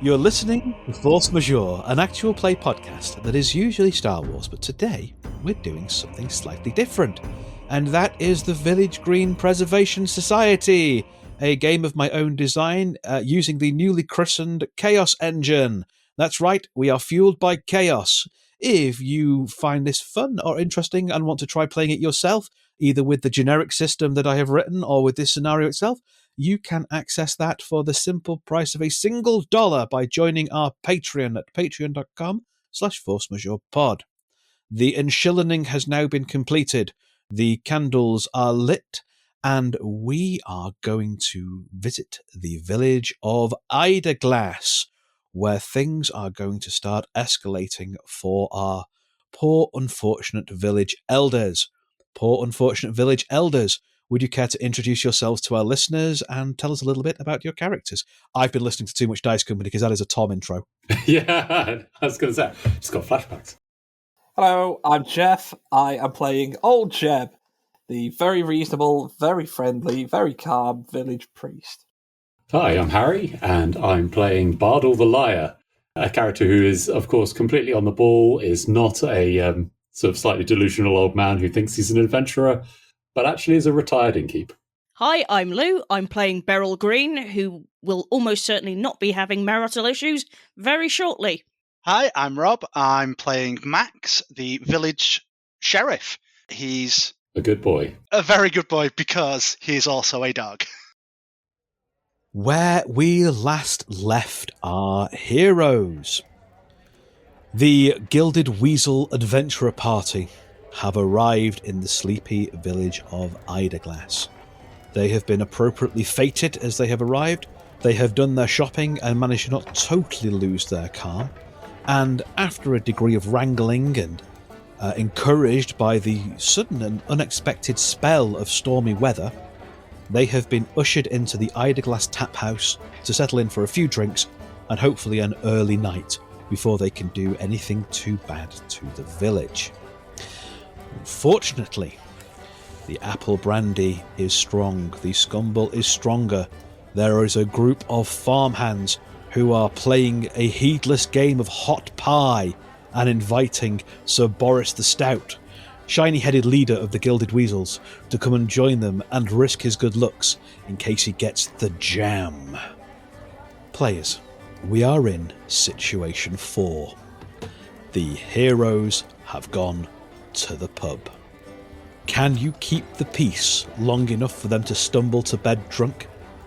You're listening to Force Majeure, an actual play podcast that is usually Star Wars, but today we're doing something slightly different. And that is the Village Green Preservation Society, a game of my own design using the newly christened Chaos Engine. That's right, we are fueled by chaos. If you find this fun or interesting and want to try playing it yourself, either with the generic system that I have written or with this scenario itself, you can access that for the simple price of $1 by joining our Patreon at patreon.com/forcemajeurepod. The enshillening has now been completed. The candles are lit, and we are going to visit the village of Eiderglass, where things are going to start escalating for our poor, unfortunate village elders. Poor, unfortunate village elders, would you care to introduce yourselves to our listeners and tell us a little bit about your characters? I've been listening to too much Dice Company because that is a Tom intro. Yeah, I was going to say, just got flashbacks. Hello, I'm Jeff. I am playing Old Jeb, the very reasonable, very friendly, very calm village priest. Hi, I'm Harry, and I'm playing Bardal the Liar, a character who is, of course, completely on the ball, is not a sort of slightly delusional old man who thinks he's an adventurer, but actually is a retired innkeep. Hi, I'm Lou. I'm playing Beryl Green, who will almost certainly not be having marital issues very shortly. Hi, I'm Rob. I'm playing Max, the village sheriff. He's A good boy. a very good boy because he's also a dog. Where we last left our heroes. The Gilded Weasel Adventurer Party have arrived in the sleepy village of Eiderglass. They have been appropriately fated as they have arrived. They have done their shopping and managed to not totally lose their calm. And after a degree of wrangling and encouraged by the sudden and unexpected spell of stormy weather, they have been ushered into the Eiderglass Taphouse to settle in for a few drinks and hopefully an early night before they can do anything too bad to the village. Unfortunately, the apple brandy is strong, the scumble is stronger. There is a group of farmhands who are playing a heedless game of hot pie and inviting Sir Boris the Stout, shiny-headed leader of the Gilded Weasels, to come and join them and risk his good looks in case he gets the jam. Players, we are in Situation 4. The heroes have gone to the pub. Can you keep the peace long enough for them to stumble to bed drunk?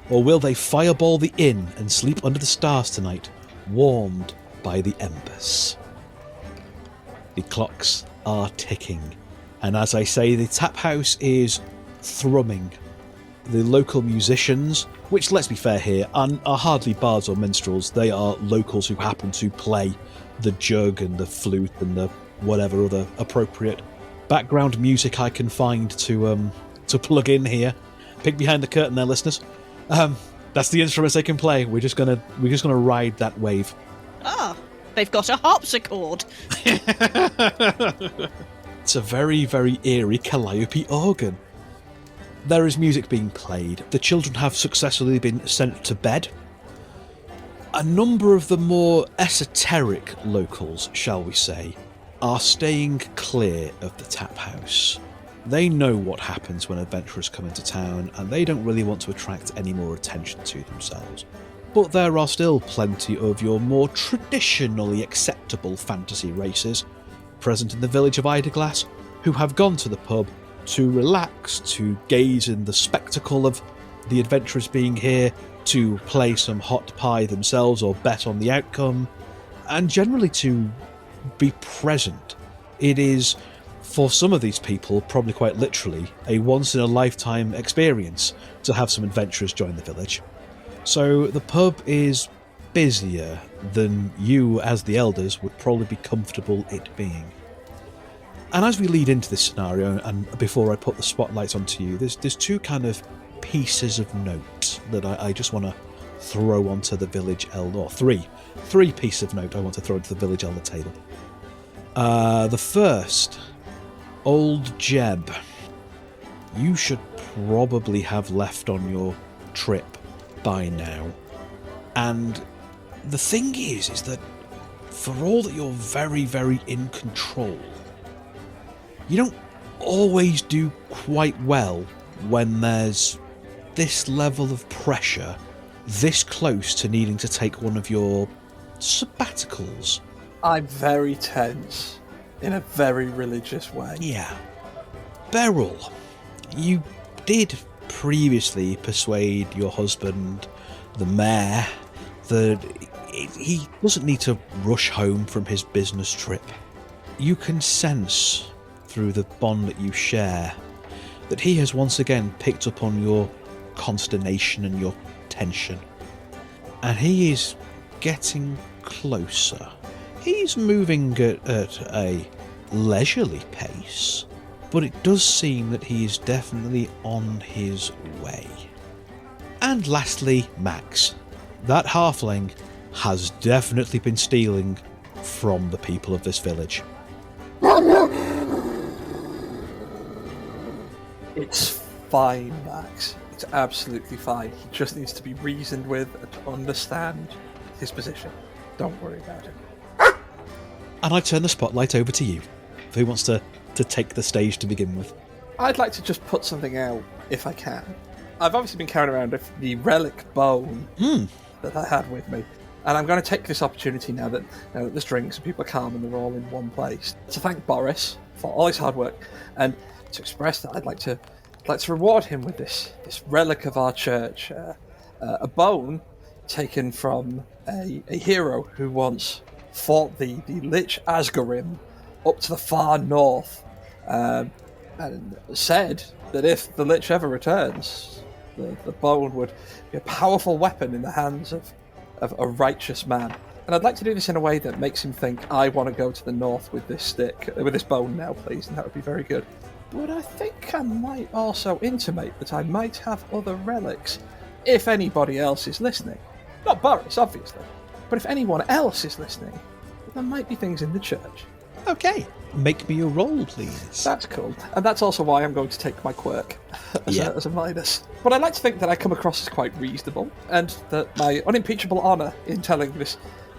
Or will they fireball the inn and sleep under the stars tonight, warmed by the embers? The clocks are ticking, and as I say, the tap house is thrumming. The local musicians, which, let's be fair here, are hardly bards or minstrels. They are locals who happen to play the jug and the flute and the whatever other appropriate background music I can find to plug in here. Peek behind the curtain there, listeners. That's the instruments they can play. We're just gonna ride that wave. Ah, they've got a harpsichord. It's a very, very eerie calliope organ. There is music being played. The children have successfully been sent to bed. A number of the more esoteric locals, shall we say, are staying clear of the tap house. They know what happens when adventurers come into town, and they don't really want to attract any more attention to themselves. But there are still plenty of your more traditionally acceptable fantasy races present in the village of Eiderglass who have gone to the pub to relax, to gaze in the spectacle of the adventurers being here, to play some hot pie themselves or bet on the outcome, and generally to be present. It is, for some of these people, probably quite literally, a once-in-a-lifetime experience to have some adventurers join the village. So the pub is busier than you, as the elders, would probably be comfortable it being. And as we lead into this scenario, and before I put the spotlights onto you, there's two kind of pieces of note that I just want to throw onto the village elder, or three pieces of note I want to throw into the village elder table. The first, Old Jeb. You should probably have left on your trip by now. And The thing is that for all that you're very, very in control, you don't always do quite well when there's this level of pressure this close to needing to take one of your sabbaticals. I'm very tense in a very religious way. Yeah. Beryl, you did previously persuade your husband, the mayor, that he doesn't need to rush home from his business trip. You can sense through the bond that you share that he has once again picked up on your consternation and your tension. And he is getting closer. He's moving at a leisurely pace, but it does seem that he is definitely on his way. And lastly, Max. That halfling has definitely been stealing from the people of this village. It's fine, Max. It's absolutely fine. He just needs to be reasoned with and to understand his position. Don't worry about it. And I turn the spotlight over to you. Who wants to take the stage to begin with? I'd like to just put something out, if I can. I've obviously been carrying around the relic bone that I had with me. And I'm going to take this opportunity now that there's drinks and people are calm and they're all in one place, to thank Boris for all his hard work and to express that I'd like to reward him with this relic of our church, a bone taken from a hero who once fought the Lich Asgarim up to the far north, and said that if the Lich ever returns, the bone would be a powerful weapon in the hands of a righteous man. And I'd like to do this in a way that makes him think, I want to go to the north with this bone now, please, and that would be very good. But I think I might also intimate that I might have other relics, if anybody else is listening. Not Boris, obviously, but if anyone else is listening, there might be things in the church. Okay, make me a roll, please. That's cool. And that's also why I'm going to take my quirk as a minus. But I like to think that I come across as quite reasonable, and that my unimpeachable honour in telling this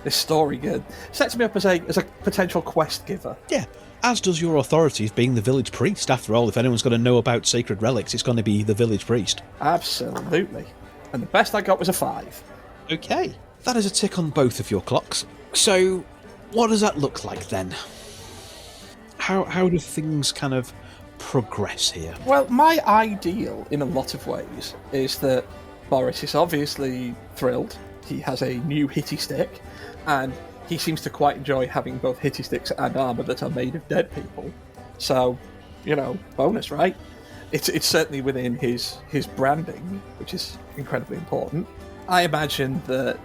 story good sets me up as a potential quest giver. Yeah, as does your authority of being the village priest. After all, if anyone's going to know about sacred relics, it's going to be the village priest. Absolutely. And the best I got was a 5. Okay, that is a tick on both of your clocks. So, what does that look like then? How do things kind of progress here? Well, my ideal, in a lot of ways, is that Boris is obviously thrilled. He has a new hitty stick, and he seems to quite enjoy having both hitty sticks and armour that are made of dead people. So, bonus, right? It's certainly within his branding, which is incredibly important. I imagine that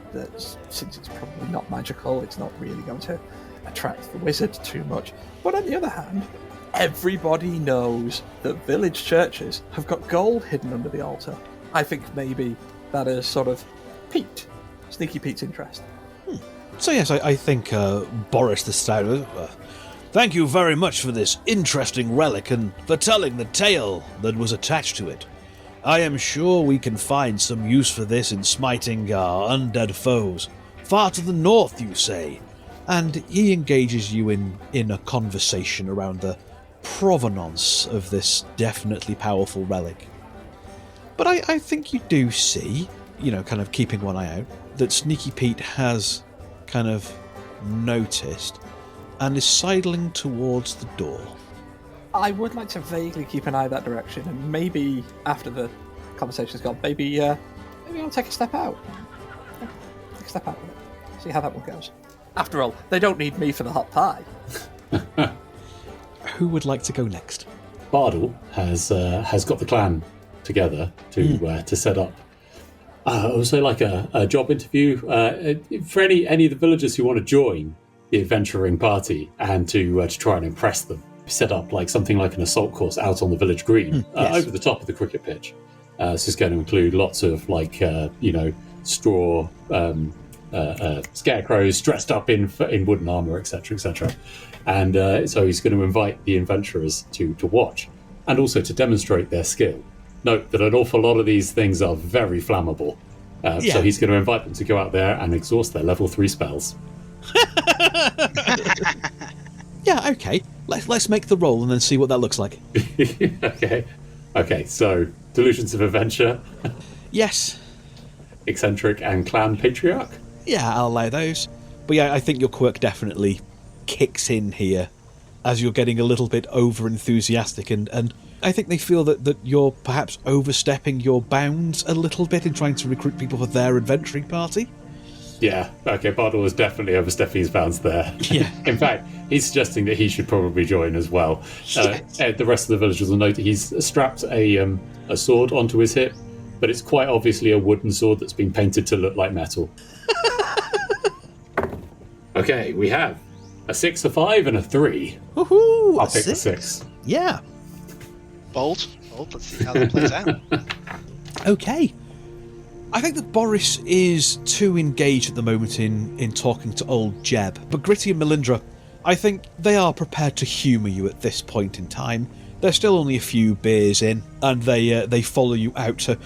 since it's probably not magical, it's not really going to attract the wizard too much. But on the other hand, everybody knows that village churches have got gold hidden under the altar. I think maybe that has sort of piqued Sneaky Pete's interest. So yes, I think Boris the Stout, thank you very much for this interesting relic and for telling the tale that was attached to it. I am sure we can find some use for this in smiting our undead foes. Far to the north, you say? And he engages you in a conversation around the provenance of this definitely powerful relic. But I think you do see, kind of keeping one eye out, that Sneaky Pete has kind of noticed and is sidling towards the door. I would like to vaguely keep an eye that direction, and maybe after the conversation's gone, maybe I'll take a step out. Take a step out with it. See how that one goes. After all, they don't need me for the hot pie. Who would like to go next? Bardal has got the clan together to set up. Also, like a job interview for any of the villagers who want to join the adventuring party and to try and impress them. Set up like something like an assault course out on the village green, yes. Over the top of the cricket pitch. This is going to include lots of straw scarecrows dressed up in wooden armor, etc., etc. And so he's going to invite the adventurers to watch and also to demonstrate their skill. Note that an awful lot of these things are very flammable. So he's going to invite them to go out there and exhaust their level 3 spells. Yeah, okay. Let's make the roll and then see what that looks like. Okay, so Delusions of Adventure, Yes. Eccentric, and Clan Patriarch. Yeah, I'll allow those. But yeah, I think your quirk definitely kicks in here as you're getting a little bit over-enthusiastic, and I think they feel that you're perhaps overstepping your bounds a little bit in trying to recruit people for their adventuring party. Yeah, okay, Bardal was definitely overstepping his bounds there. Yeah. In fact, he's suggesting that he should probably join as well. The rest of the villagers will note that he's strapped a sword onto his hip, but it's quite obviously a wooden sword that's been painted to look like metal. Okay, we have a 6, a 5, and a 3. Woohoo! I'll pick the 6. Yeah. Bold. Let's see how that plays out. Okay. I think that Boris is too engaged at the moment in talking to old Jeb, but Gritty and Melindra, I think they are prepared to humour you at this point in time. They're still only a few beers in, and they follow you out to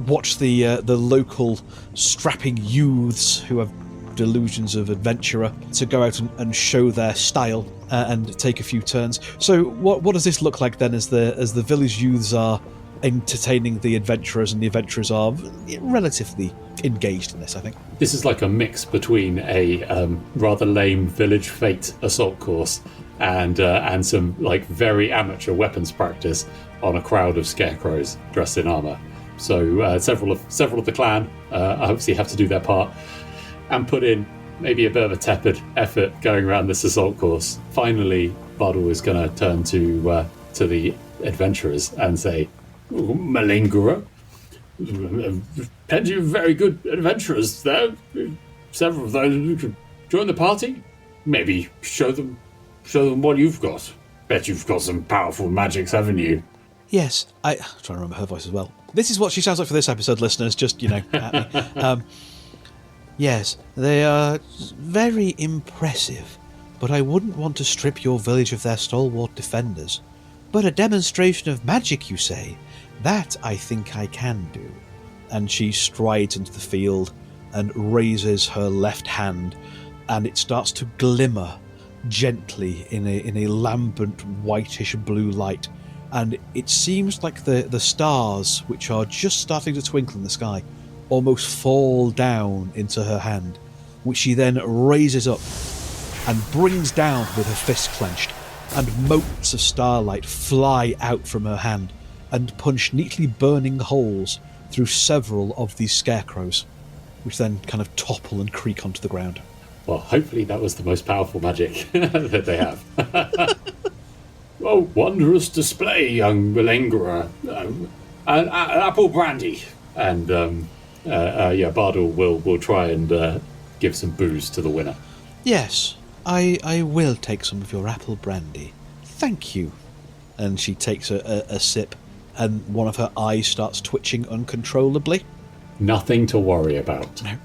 watch the local strapping youths who have delusions of adventurer to go out and show their style and take a few turns. So what does this look like then as the village youths are entertaining the adventurers, and the adventurers are relatively engaged in this, I think? This is like a mix between a rather lame village fate assault course and some like very amateur weapons practice on a crowd of scarecrows dressed in armour. So several of the clan obviously have to do their part and put in maybe a bit of a tepid effort going around this assault course. Finally, Bardal is going to turn to the adventurers and say, Malingerer, plenty of very good adventurers there. Several of those who could join the party. Maybe show them what you've got. Bet you've got some powerful magics, haven't you? Yes, I'm trying to remember her voice as well. This is what she sounds like for this episode, listeners, just, at me. Yes, they are very impressive, but I wouldn't want to strip your village of their stalwart defenders. But a demonstration of magic, you say? That I think I can do. And she strides into the field and raises her left hand, and it starts to glimmer gently in a lambent whitish blue light, and it seems like the stars, which are just starting to twinkle in the sky, almost fall down into her hand, which she then raises up and brings down with her fist clenched, and motes of starlight fly out from her hand and punch neatly burning holes through several of these scarecrows, which then kind of topple and creak onto the ground. Well, hopefully that was the most powerful magic that they have. Oh, wondrous display, young Malingerer. An apple brandy. And Bardal will try and give some booze to the winner. Yes, I will take some of your apple brandy. Thank you. And she takes a sip, and one of her eyes starts twitching uncontrollably. Nothing to worry about. No.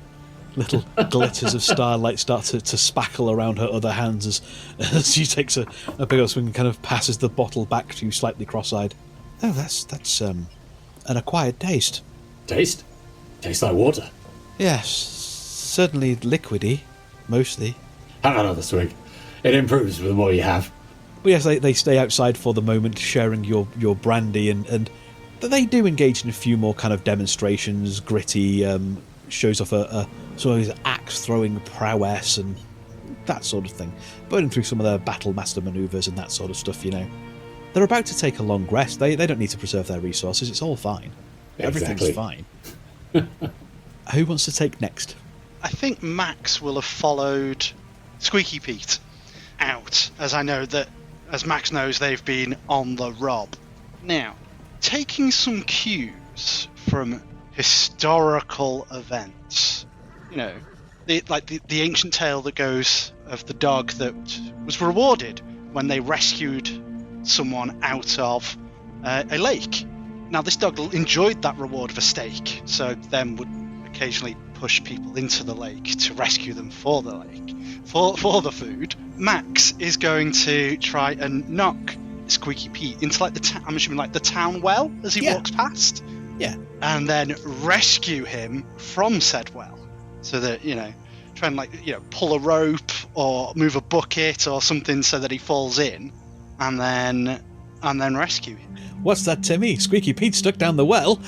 Little glitters of starlight start to spackle around her other hands as she takes a big old swing and kind of passes the bottle back to you slightly cross-eyed. Oh, that's an acquired taste. Taste? Tastes like water. Yes, certainly liquidy, mostly. Have another swig. It improves with the more you have. But yes, they stay outside for the moment, sharing your brandy, and they do engage in a few more kind of demonstrations. Gritty shows off a sort of his axe-throwing prowess and that sort of thing, burning through some of their battle master manoeuvres and that sort of stuff, They're about to take a long rest. They don't need to preserve their resources. It's all fine. Exactly. Everything's fine. Who wants to take next? I think Max will have followed Squeaky Pete out, as I know that, as Max knows, they've been on the rob. Now, taking some cues from historical events, the ancient tale that goes of the dog that was rewarded when they rescued someone out of a lake. Now, this dog enjoyed that reward of a steak, so then would occasionally push people into the lake to rescue them for the lake, for the food. Max is going to try and knock Squeaky Pete into I'm assuming the town well as he walks past. Yeah. And then rescue him from said well. So that, try and pull a rope or move a bucket or something so that he falls in, and then rescue him. What's that, Timmy? Squeaky Pete stuck down the well.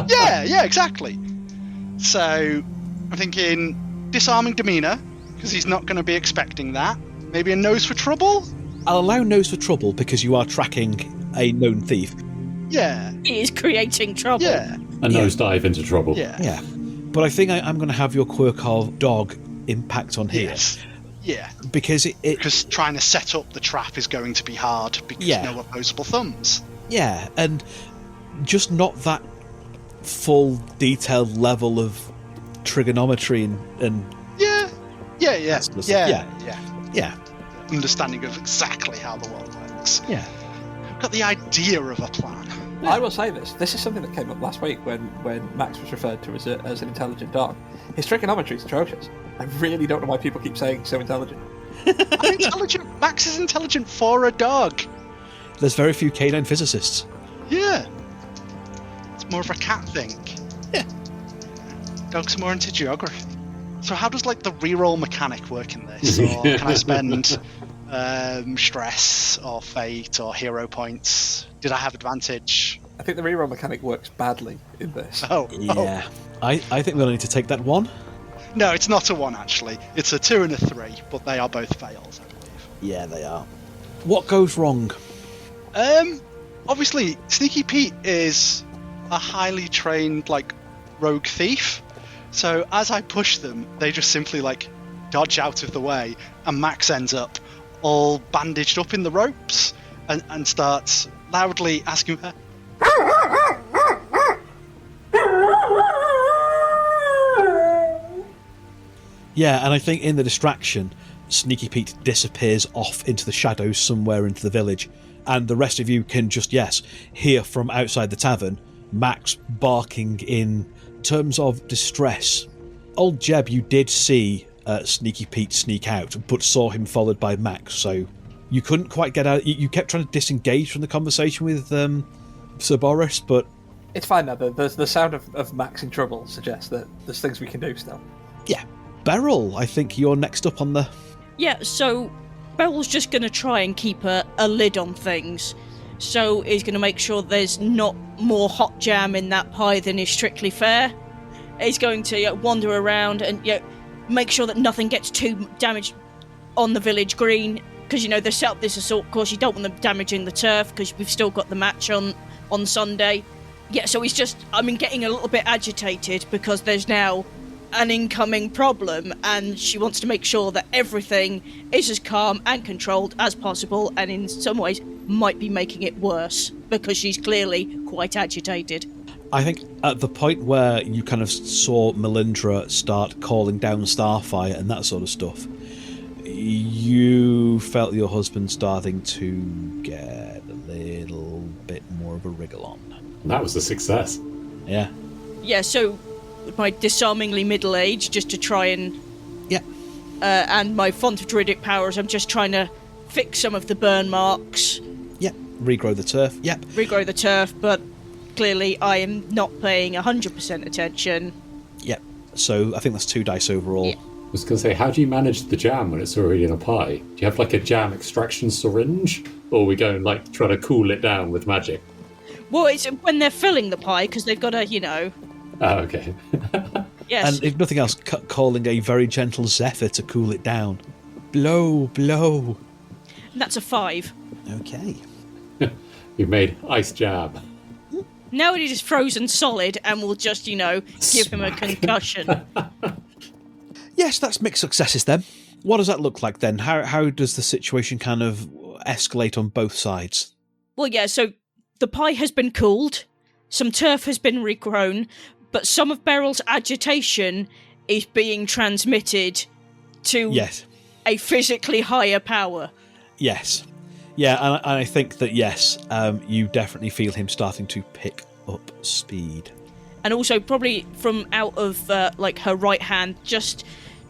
Yeah, exactly. So I'm thinking disarming demeanor, because he's not going to be expecting that. Maybe a nose for trouble? I'll allow nose for trouble because you are tracking a known thief. Yeah. He is creating trouble. Yeah. A nosedive into trouble. Yeah. Yeah. But I think I'm going to have your quirk of dog impact on here. Yes. Yeah. Because Because trying to set up the trap is going to be hard because no opposable thumbs. Yeah, and just not that full detailed level of trigonometry and Yeah. Understanding of exactly how the world works. Yeah. I've got the idea of a plan. I will say this. This is something that came up last week when Max was referred to as an intelligent dog. His trigonometry is atrocious. I really don't know why people keep saying he's so intelligent. I'm intelligent. Max is intelligent for a dog. There's very few canine physicists. Yeah. It's more of a cat thing. Yeah. Dogs are more into geography. So how does the reroll mechanic work in this? Or can I spend stress or fate or hero points? Did I have advantage? I think the reroll mechanic works badly in this. Oh. Yeah. I think we'll need to take that one. No, it's not a 1 actually. It's a 2 and a 3, but they are both fails, I believe. Yeah, they are. What goes wrong? Obviously, Sneaky Pete is a highly trained, rogue thief. So as I push them, they just simply, dodge out of the way, and Max ends up all bandaged up in the ropes and starts loudly asking her. Yeah, and I think in the distraction, Sneaky Pete disappears off into the shadows somewhere into the village, and the rest of you can just, hear from outside the tavern Max barking in terms of distress. Old Jeb, you did see Sneaky Pete sneak out, but saw him followed by Max, so you couldn't quite get out. You kept trying to disengage from the conversation with Sir Boris, but... It's fine now. The sound of Max in trouble suggests that there's things we can do still. Yeah. Beryl, I think you're next up on the... Yeah, so Beryl's just going to try and keep a lid on things. So he's going to make sure there's not more hot jam in that pie than is strictly fair. He's going to wander around and make sure that nothing gets too damaged on the village green. Because, they set up this assault course. You don't want them damaging the turf because we've still got the match on Sunday. Yeah, so he's just, getting a little bit agitated because there's now an incoming problem, and she wants to make sure that everything is as calm and controlled as possible, and in some ways might be making it worse because she's clearly quite agitated. I think at the point where you kind of saw Melindra start calling down Starfire and that sort of stuff, you felt your husband starting to get a little bit more of a wriggle on. That was a success. Yeah. Yeah, so my disarmingly middle age, just to try and... Yeah. And my font of druidic powers, I'm just trying to fix some of the burn marks. Yep. Regrow the turf. Yep. Regrow the turf, but clearly I am not paying 100% attention. Yep. So I think that's 2 dice overall. Yeah. I was going to say, how do you manage the jam when it's already in a pie? Do you have a jam extraction syringe? Or are we going try to cool it down with magic? Well, it's when they're filling the pie, because they've got to, Oh, okay. Yes. And if nothing else, calling a very gentle zephyr to cool it down. Blow, blow. That's a 5. Okay. You've made ice jam. Now it is frozen solid, and we'll just, give him a concussion. Yes, that's mixed successes then. What does that look like then? How does the situation kind of escalate on both sides? Well, yeah, so the pie has been cooled, some turf has been regrown, but some of Beryl's agitation is being transmitted to a physically higher power. Yes. Yeah, and I think that, you definitely feel him starting to pick up speed. And also, probably from out of, her right hand, just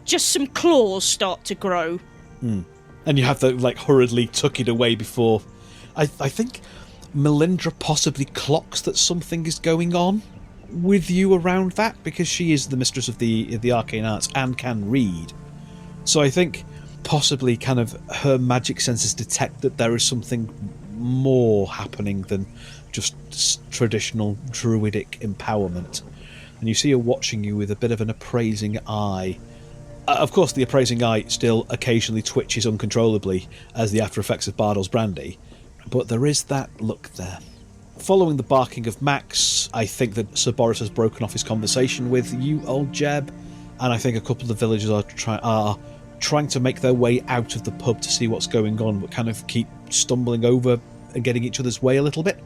some claws start to grow. And you have to, hurriedly tuck it away before... I think Melindra possibly clocks that something is going on with you around that, because she is the mistress of the arcane arts and can read. So I think possibly kind of her magic senses detect that there is something more happening than just traditional druidic empowerment. And you see her watching you with a bit of an appraising eye. Of course, the appraising eye still occasionally twitches uncontrollably as the after effects of Bardol's brandy, but there is that look there. Following the barking of Max, I think that Sir Boris has broken off his conversation with you, old Jeb, and I think a couple of the villagers are trying to make their way out of the pub to see what's going on, but kind of keep stumbling over and getting each other's way a little bit.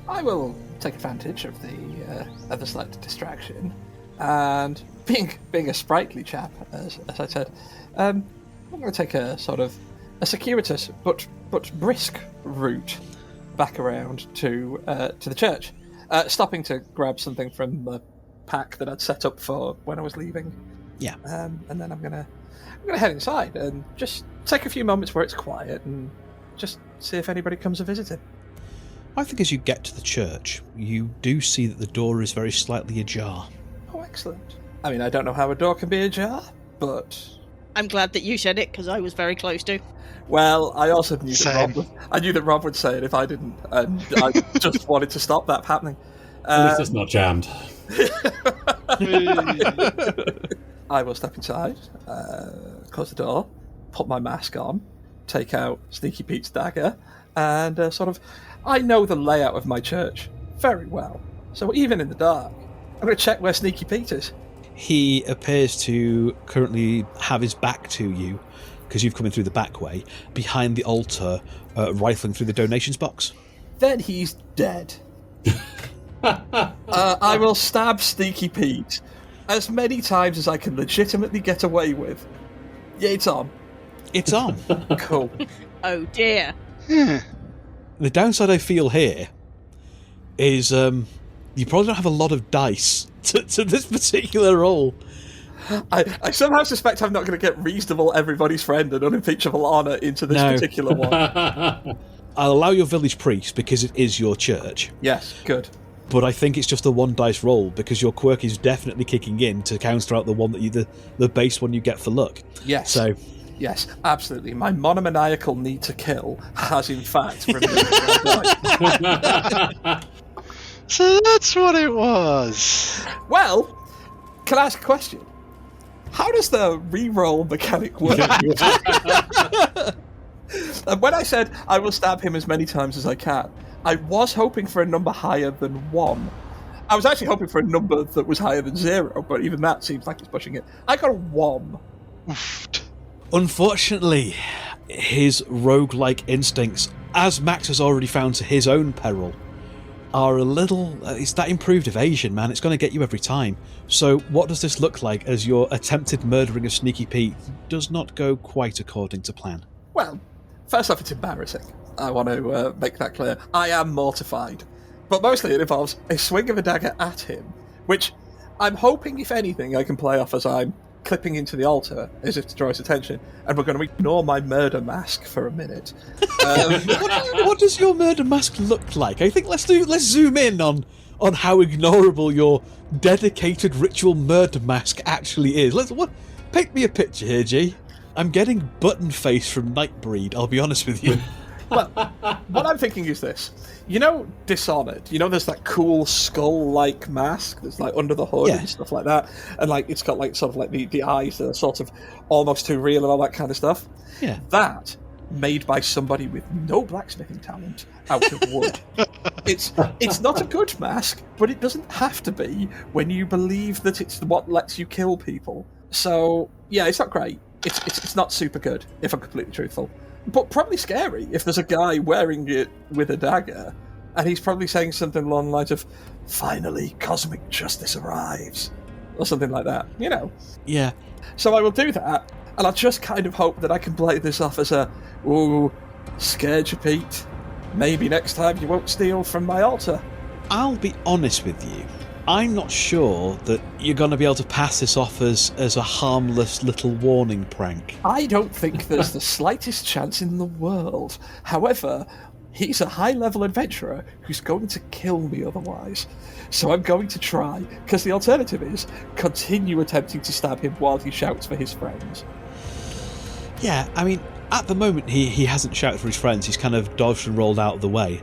I will take advantage of the slight distraction, and being a sprightly chap, as I said, I'm going to take a sort of a circuitous but brisk route back around to the church, stopping to grab something from the pack that I'd set up for when I was leaving. Yeah. And then I'm gonna head inside and just take a few moments where it's quiet and just see if anybody comes to visit him. I think as you get to the church, you do see that the door is very slightly ajar. Oh, excellent. I mean, I don't know how a door can be ajar, but... I'm glad that you said it, because I was very close to. Well, I also knew Same. that Rob would say it if I didn't, and I just wanted to stop that happening. At least it's not jammed. I will step inside, close the door, put my mask on, take out Sneaky Pete's dagger, and I know the layout of my church very well. So even in the dark, I'm going to check where Sneaky Pete is. He appears to currently have his back to you, because you've come in through the back way, behind the altar, rifling through the donations box. Then he's dead. I will stab Sneaky Pete as many times as I can legitimately get away with. Yeah, it's on. It's on. Cool. Oh dear. The downside I feel here is you probably don't have a lot of dice to this particular roll. I somehow suspect I'm not going to get reasonable everybody's friend and unimpeachable honour into this particular one. I'll allow your village priest because it is your church. Yes, good. But I think it's just a one dice roll because your quirk is definitely kicking in to counter out the one that the base one you get for luck. Yes. So yes, absolutely. My monomaniacal need to kill has in fact removed my dice. So that's what it was. Well, can I ask a question? How does the re-roll mechanic work? And when I said I will stab him as many times as I can, I was hoping for a number higher than 1. I was actually hoping for a number that was higher than 0, but even that seems like it's pushing it. I got a 1. unfortunately, his roguelike instincts, as Max has already found to his own peril, are a little... it's that improved evasion, man. It's going to get you every time. So what does this look like as your attempted murdering of Sneaky Pete does not go quite according to plan? Well, first off, it's embarrassing. I want to make that clear. I am mortified. But mostly it involves a swing of a dagger at him, which I'm hoping, if anything, I can play off as I'm clipping into the altar as if to draw his attention, and we're going to ignore my murder mask for a minute. What does your murder mask look like? I think let's zoom in on how ignorable your dedicated ritual murder mask actually is. Paint me a picture here, G. I'm getting button face from Nightbreed, I'll be honest with you. Well, what I'm thinking is this. You know Dishonored? You know there's that cool skull-like mask that's like under the hood and stuff like that? And like it's got like sort of like the eyes that are sort of almost too real and all that kind of stuff? Yeah. That, made by somebody with no blacksmithing talent, out of wood. It's not a good mask, but it doesn't have to be when you believe that it's what lets you kill people. So, yeah, it's not great. It's not super good, if I'm completely truthful. But probably scary if there's a guy wearing it with a dagger, and he's probably saying something along the lines of, "Finally, cosmic justice arrives," or something like that, you know? Yeah. So I will do that, and I'll just kind of hope that I can play this off as a, "Ooh, scared you, Pete. Maybe next time you won't steal from my altar." I'll be honest with you. I'm not sure that you're going to be able to pass this off as a harmless little warning prank. I don't think there's the slightest chance in the world. However, he's a high-level adventurer who's going to kill me otherwise. So I'm going to try, because the alternative is continue attempting to stab him while he shouts for his friends. Yeah, I mean, at the moment he hasn't shouted for his friends, he's kind of dodged and rolled out of the way.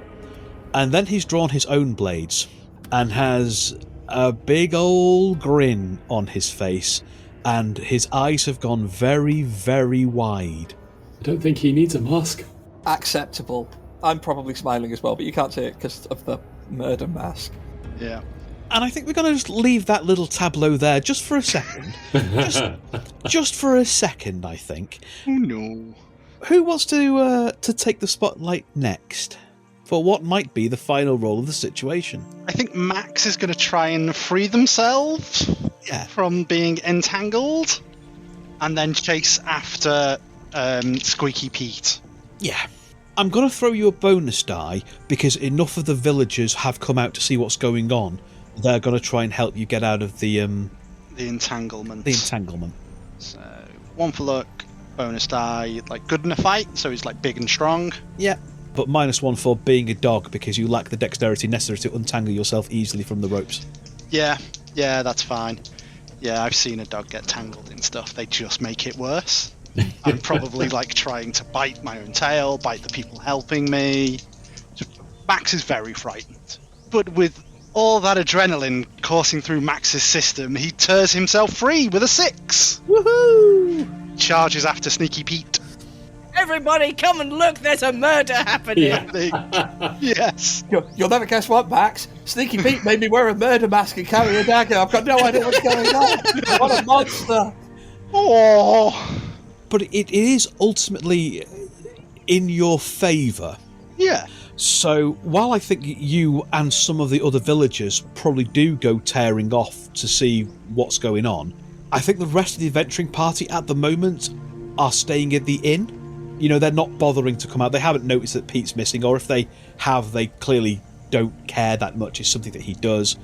And then he's drawn his own blades, and has a big old grin on his face, and his eyes have gone very, very wide. I don't think he needs a mask. Acceptable. I'm probably smiling as well, but you can't see it because of the murder mask. Yeah. And I think we're going to just leave that little tableau there just for a second. just for a second, I think. Oh no. Who wants to take the spotlight next for what might be the final role of the situation? I think Max is going to try and free themselves from being entangled, and then chase after Squeaky Pete. Yeah. I'm going to throw you a bonus die because enough of the villagers have come out to see what's going on. They're going to try and help you get out of the entanglement. The entanglement. So 1 for luck, bonus die, like good in a fight, so he's like big and strong. Yeah, but -1 for being a dog because you lack the dexterity necessary to untangle yourself easily from the ropes. Yeah, that's fine. Yeah, I've seen a dog get tangled in stuff. They just make it worse. I'm probably like trying to bite my own tail, bite the people helping me. Max is very frightened. But with all that adrenaline coursing through Max's system, he tears himself free with a 6. Woohoo! Charges after Sneaky Pete. Everybody come and look, there's a murder happening. Yes. You'll never guess what, Max. Sneaky Pete made me wear a murder mask and carry a dagger. I've got no idea what's going on. What a monster. Oh. But it is ultimately in your favour. Yeah. So while I think you and some of the other villagers probably do go tearing off to see what's going on, I think the rest of the adventuring party at the moment are staying in the inn. You know, they're not bothering to come out. They haven't noticed that Pete's missing, or if they have, they clearly don't care that much. It's something that he does.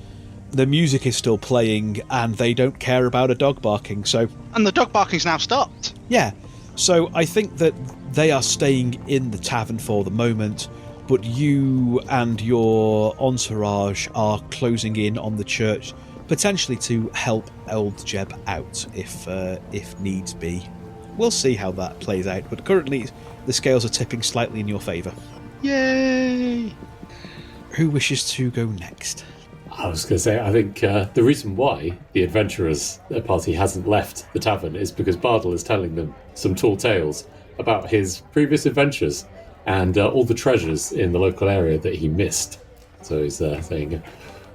The music is still playing, and they don't care about a dog barking, so... And the dog barking's now stopped. Yeah, so I think that they are staying in the tavern for the moment, but you and your entourage are closing in on the church, potentially to help old Jeb out, if needs be. We'll see how that plays out, but currently the scales are tipping slightly in your favour. Yay! Who wishes to go next? I was going to say, I think the reason why the adventurers party hasn't left the tavern is because Bardal is telling them some tall tales about his previous adventures and all the treasures in the local area that he missed. So he's saying,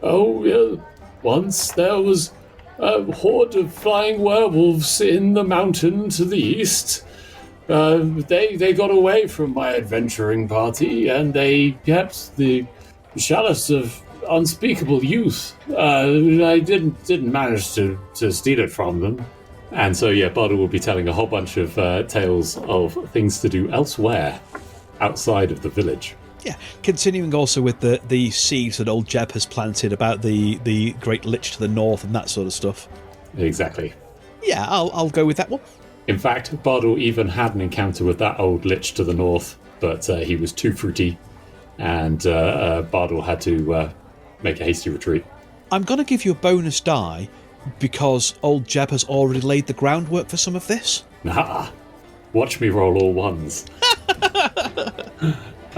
oh, yeah, once there was a horde of flying werewolves in the mountain to the east. They got away from my adventuring party and they kept the chalice of unspeakable youth. I didn't manage to steal it from them. And so, yeah, Bardal will be telling a whole bunch of tales of things to do elsewhere, outside of the village. Yeah, continuing also with the seeds that old Jeb has planted about the great lich to the north and that sort of stuff. Exactly. Yeah, I'll go with that one. In fact, Bardal even had an encounter with that old lich to the north, but he was too fruity, and Bardal had to make a hasty retreat. I'm going to give you a bonus die because old Jeb has already laid the groundwork for some of this. Nah, watch me roll all ones.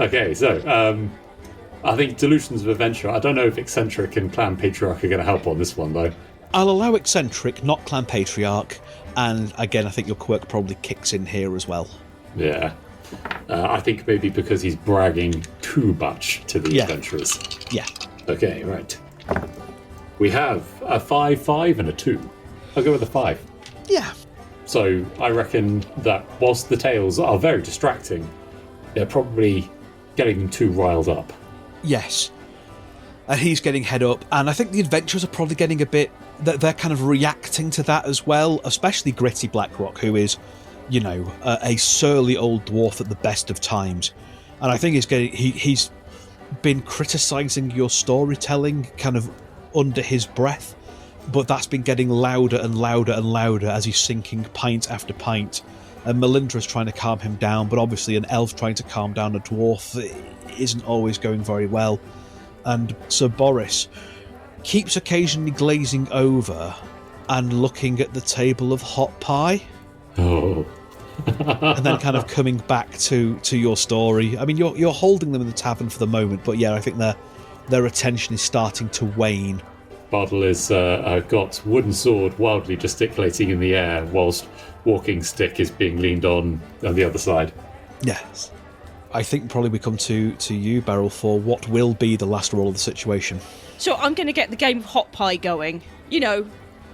Okay, so I think Delusions of Adventure. I don't know if Eccentric and Clan Patriarch are going to help on this one, though. I'll allow Eccentric, not Clan Patriarch, and again, I think your quirk probably kicks in here as well. Yeah. I think maybe because he's bragging too much to the adventurers. Yeah. Okay, right. We have a 5-5 and a 2. I'll go with a 5. Yeah. So I reckon that whilst the tales are very distracting, they're probably getting them too riled up. Yes. And he's getting head up, and I think the adventurers are probably getting a bit... They're kind of reacting to that as well, especially Gritty Blackrock, who is, you know, a surly old dwarf at the best of times. And I think he's been criticising your storytelling kind of under his breath, but that's been getting louder and louder and louder as he's sinking pint after pint and Melindra's trying to calm him down, but obviously an elf trying to calm down a dwarf isn't always going very well. And Sir Boris keeps occasionally glazing over and looking at the table of hot pie. Oh. And then kind of coming back to your story. I mean, you're holding them in the tavern for the moment, but yeah, I think their attention is starting to wane. Bardal is got wooden sword wildly gesticulating in the air whilst walking stick is being leaned on the other side. Yes. I think probably we come to you, Beryl, for what will be the last roll of the situation. So I'm going to get the game of hot pie going. You know,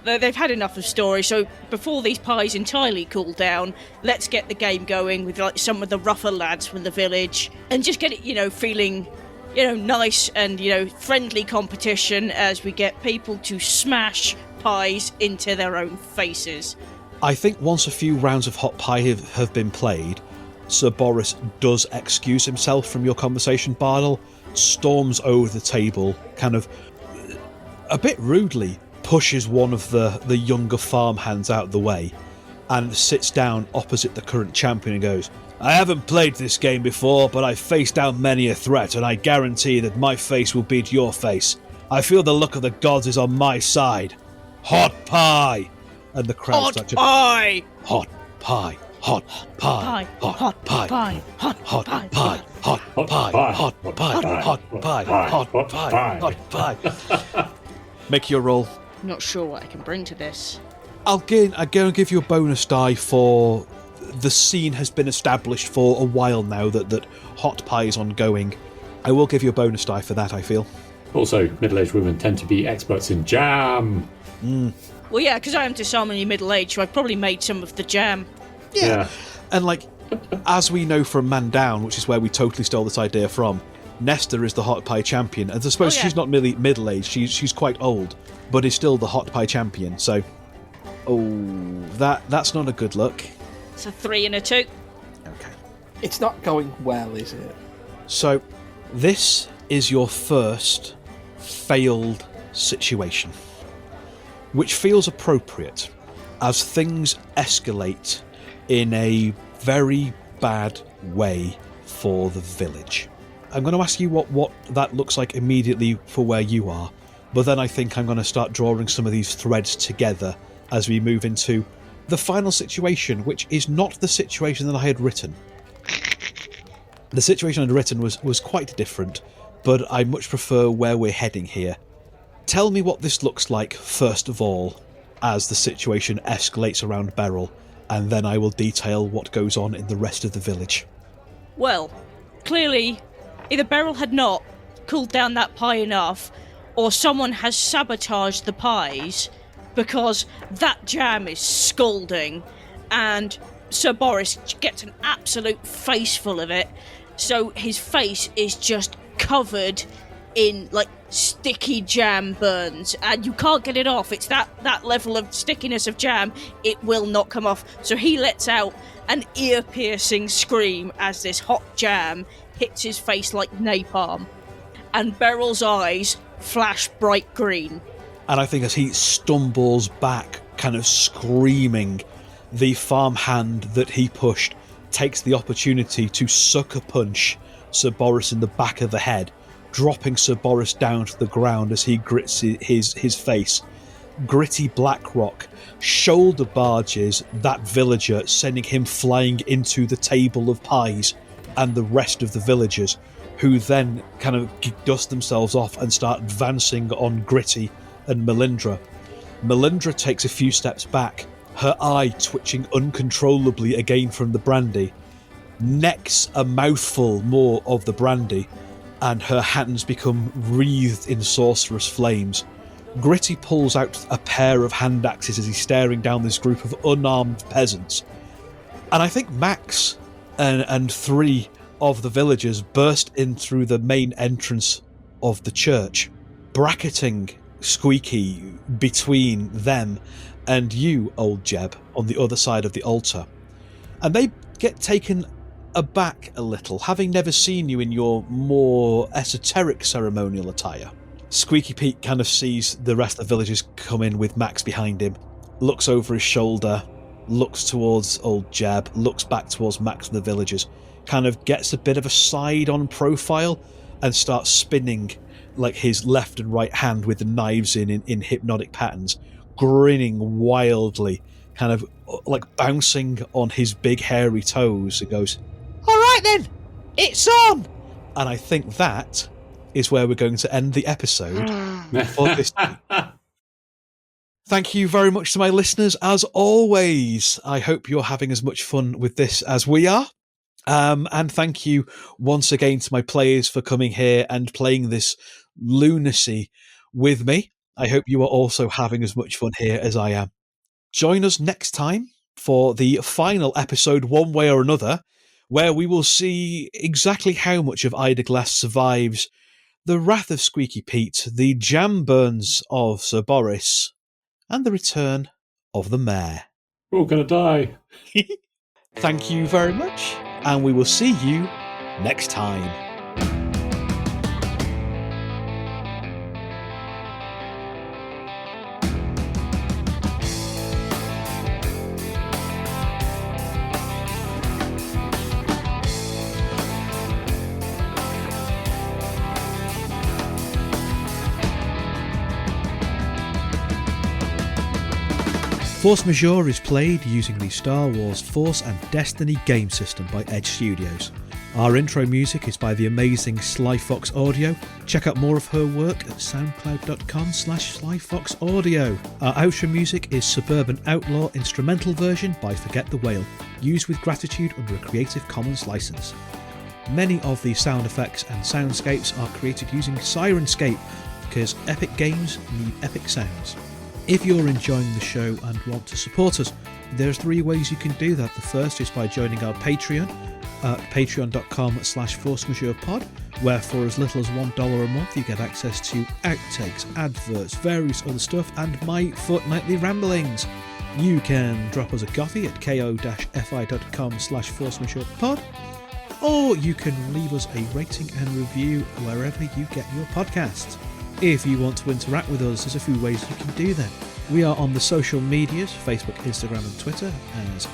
they've had enough of story, so before these pies entirely cool down, let's get the game going with like some of the rougher lads from the village and just get it, feeling, nice and, friendly competition as we get people to smash pies into their own faces. I think once a few rounds of hot pie have been played, Sir Boris does excuse himself from your conversation, Bardal, storms over the table, kind of a bit rudely pushes one of the younger farmhands out of the way and sits down opposite the current champion and goes, I haven't played this game before, but I've faced down many a threat, and I guarantee that my face will beat your face. I feel the luck of the gods is on my side. Hot pie! And the crowd Hot starts pie! Hot pie! Hot pie! Hot pie! Hot pie! Hot pie! Hot pie! Hot pie! Hot pie! Hot pie! Make your roll. Not sure what I can bring to this. I'm going to give you a bonus die for the scene has been established for a while now that hot pie is ongoing. I will give you a bonus die for that, I feel. Also, middle-aged women tend to be experts in jam. Well, yeah, because I am disarmingly middle-aged, so I've probably made some of the jam. Yeah. And, as we know from Man Down, which is where we totally stole this idea from, Nesta is the hot pie champion. And I suppose she's not merely middle-aged, she's quite old, but is still the hot pie champion. So, that's not a good look. It's a 3 and a 2. Okay. It's not going well, is it? So, this is your first failed situation, which feels appropriate as things escalate in a very bad way for the village. I'm going to ask you what that looks like immediately for where you are, but then I think I'm going to start drawing some of these threads together as we move into the final situation, which is not the situation that I had written. The situation I'd written was quite different, but I much prefer where we're heading here. Tell me what this looks like, first of all, as the situation escalates around Beryl, and then I will detail what goes on in the rest of the village. Well, clearly, either Beryl had not cooled down that pie enough, or someone has sabotaged the pies, because that jam is scalding, and Sir Boris gets an absolute face full of it, so his face is just covered in, sticky jam burns, and you can't get it off. It's that level of stickiness of jam, it will not come off. So he lets out an ear-piercing scream as this hot jam hits his face like napalm, and Beryl's eyes flash bright green. And I think as he stumbles back, kind of screaming, the farmhand that he pushed takes the opportunity to sucker punch Sir Boris in the back of the head, dropping Sir Boris down to the ground as he grits his face. Gritty black rock shoulder barges that villager, sending him flying into the table of pies and the rest of the villagers, who then kind of dust themselves off and start advancing on Gritty and Melindra. Melindra takes a few steps back, her eye twitching uncontrollably again from the brandy, necks a mouthful more of the brandy, and her hands become wreathed in sorcerous flames. Gritty pulls out a pair of hand axes as he's staring down this group of unarmed peasants. And I think Max and 3 of the villagers burst in through the main entrance of the church, bracketing Squeaky between them and you, old Jeb, on the other side of the altar. And they get taken aback a little, having never seen you in your more esoteric ceremonial attire. Squeaky Pete kind of sees the rest of the villagers come in with Max behind him, looks over his shoulder, looks towards old Jeb, looks back towards Max and the villagers, kind of gets a bit of a side-on profile and starts spinning like his left and right hand with the knives in hypnotic patterns, grinning wildly, kind of like bouncing on his big hairy toes, and goes, "All right then, it's on!" And I think that is where we're going to end the episode for this week. Thank you very much to my listeners, as always. I hope you're having as much fun with this as we are. And thank you once again to my players for coming here and playing this lunacy with me. I hope you are also having as much fun here as I am. Join us next time for the final episode, one way or another, where we will see exactly how much of Eiderglass survives the wrath of Squeaky Pete, the jam burns of Sir Boris, and the return of the mayor. We're all going to die. Thank you very much, and we will see you next time. Force Majeure is played using the Star Wars Force and Destiny game system by Edge Studios. Our intro music is by the amazing Sly Fox Audio. Check out more of her work at soundcloud.com/SlyFoxAudio. Our outro music is Suburban Outlaw instrumental version by Forget the Whale, used with gratitude under a Creative Commons license. Many of the sound effects and soundscapes are created using Sirenscape, because epic games need epic sounds. If you're enjoying the show and want to support us, there's 3 ways you can do that. The first is by joining our Patreon at patreon.com/forcemajeurepod, where for as little as $1 a month you get access to outtakes, adverts, various other stuff, and my fortnightly ramblings. You can drop us a coffee at ko-fi.com/forcemajeurepod, or you can leave us a rating and review wherever you get your podcasts. If you want to interact with us, there's a few ways you can do that. We are on the social medias, Facebook, Instagram and Twitter as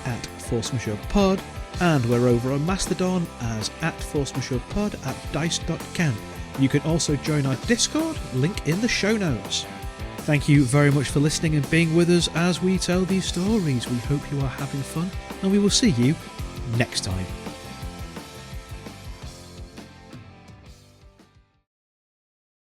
@ForceMajeurePod, and we're over on Mastodon as @ForceMajeurePod at dice.camp. You can also join our Discord, link in the show notes. Thank you very much for listening and being with us as we tell these stories. We hope you are having fun, and we will see you next time.